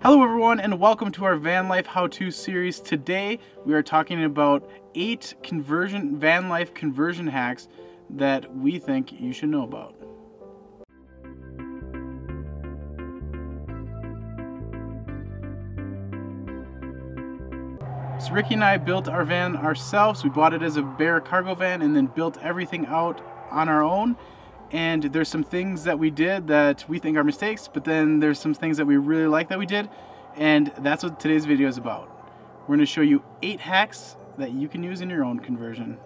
Hello everyone and welcome to our van life how-to series. Today we are talking about 8 van life conversion hacks that we think you should know about. So Ricky and I built our van ourselves. We bought it as a bare cargo van and then built everything out on our own. And there's some things that we did that we think are mistakes, but then there's some things that we really like that we did, and that's what today's video is about. We're going to show you 8 hacks that you can use in your own conversion.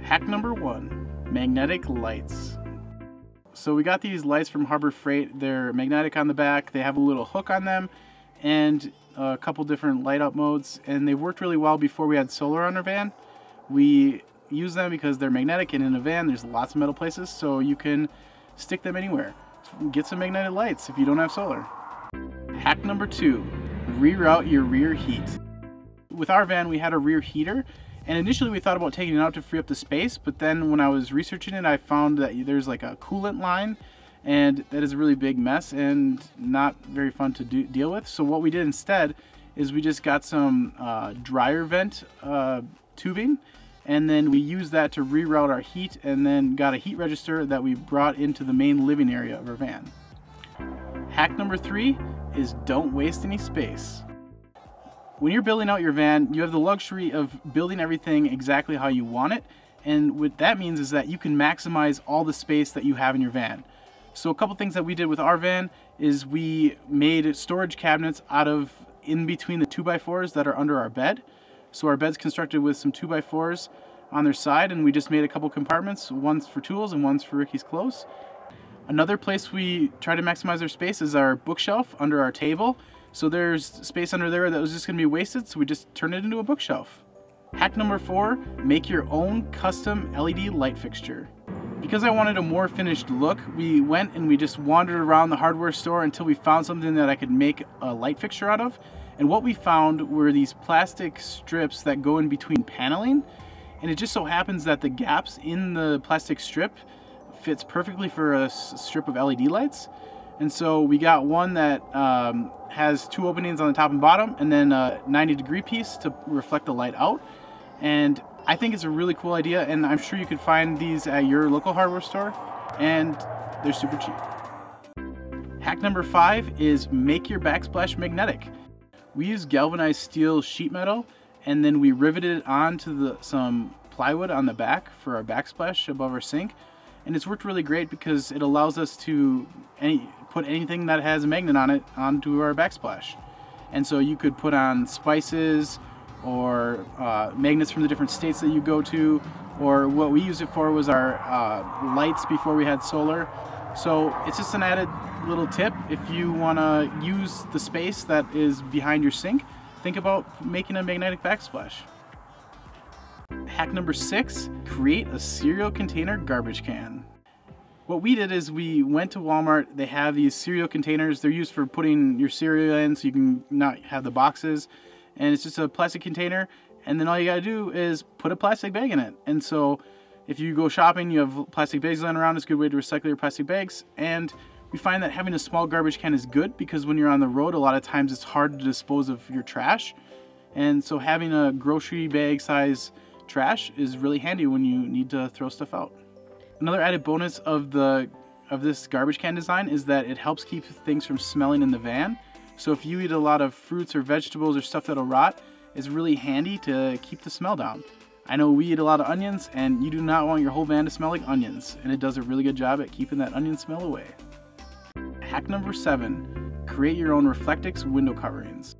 Hack number 1, magnetic lights. So we got these lights from Harbor Freight. They're magnetic on the back, they have a little hook on them, and a couple different light up modes, and they worked really well before we had solar on our van. We use them because they're magnetic, and in a van there's lots of metal places, so you can stick them anywhere. Get some magnetic lights if you don't have solar. Hack number 2, reroute your rear heat. With our van we had a rear heater, and initially we thought about taking it out to free up the space, but then when I was researching it I found that there's like a coolant line, and that is a really big mess and not very fun to deal with. So what we did instead is we just got some dryer vent tubing, and then we used that to reroute our heat, and then got a heat register that we brought into the main living area of our van. Hack number 3 is don't waste any space. When you're building out your van, you have the luxury of building everything exactly how you want it, and what that means is that you can maximize all the space that you have in your van. So a couple things that we did with our van is we made storage cabinets out of in between the 2x4s that are under our bed. So our bed's constructed with some 2x4s on their side, and we just made a couple compartments, one's for tools and one's for Ricky's clothes. Another place we try to maximize our space is our bookshelf under our table. So there's space under there that was just going to be wasted, so we just turned it into a bookshelf. Hack number 4, make your own custom LED light fixture. Because I wanted a more finished look, we went and we just wandered around the hardware store until we found something that I could make a light fixture out of. And what we found were these plastic strips that go in between paneling, and it just so happens that the gaps in the plastic strip fits perfectly for a strip of LED lights. And so we got one that has 2 openings on the top and bottom, and then a 90-degree piece to reflect the light out. And I think it's a really cool idea, and I'm sure you could find these at your local hardware store, and they're super cheap. Hack number 5 is make your backsplash magnetic. We used galvanized steel sheet metal, and then we riveted it onto some plywood on the back for our backsplash above our sink, and it's worked really great because it allows us to put anything that has a magnet on it onto our backsplash. And so you could put on spices or magnets from the different states that you go to, or what we used it for was our lights before we had solar. So it's just an added little tip. If you want to use the space that is behind your sink, think about making a magnetic backsplash. Hack number 6, create a cereal container garbage can. What we did is we went to Walmart. They have these cereal containers. They're used for putting your cereal in so you can not have the boxes. And it's just a plastic container, and then all you gotta do is put a plastic bag in it. And so if you go shopping, you have plastic bags laying around, it's a good way to recycle your plastic bags. And we find that having a small garbage can is good because when you're on the road, a lot of times it's hard to dispose of your trash. And so having a grocery bag size trash is really handy when you need to throw stuff out. Another added bonus of this garbage can design is that it helps keep things from smelling in the van. So if you eat a lot of fruits or vegetables or stuff that'll rot, it's really handy to keep the smell down. I know we eat a lot of onions, and you do not want your whole van to smell like onions, and it does a really good job at keeping that onion smell away. Hack number 7, create your own Reflectix window coverings.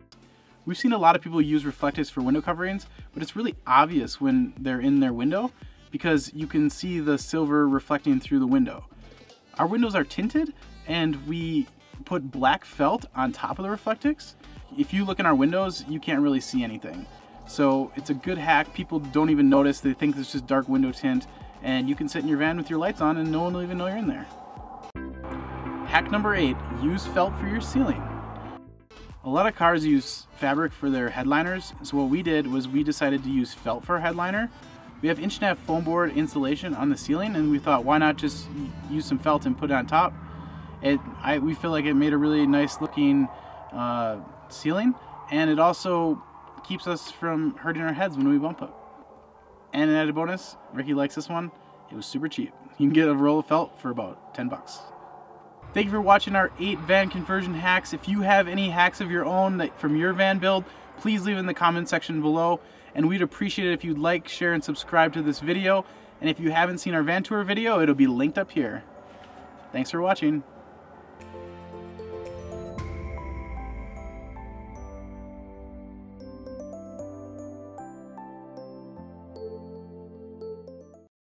We've seen a lot of people use Reflectix for window coverings, but it's really obvious when they're in their window because you can see the silver reflecting through the window. Our windows are tinted, and we put black felt on top of the Reflectix. If you look in our windows, you can't really see anything. So it's a good hack. People don't even notice. They think it's just dark window tint, and you can sit in your van with your lights on and no one will even know you're in there. Hack number 8, use felt for your ceiling. A lot of cars use fabric for their headliners, so what we did was we decided to use felt for our headliner. We have 1.5" foam board insulation on the ceiling, and we thought, why not just use some felt and put it on top? We feel like it made a really nice looking ceiling, and it also keeps us from hurting our heads when we bump it. And an added bonus, Ricky likes this one, it was super cheap. You can get a roll of felt for about 10 bucks. Thank you for watching our 8 van conversion hacks. If you have any hacks of your own from your van build, please leave in the comment section below. And we'd appreciate it if you'd like, share, and subscribe to this video. And if you haven't seen our van tour video, it'll be linked up here. Thanks for watching.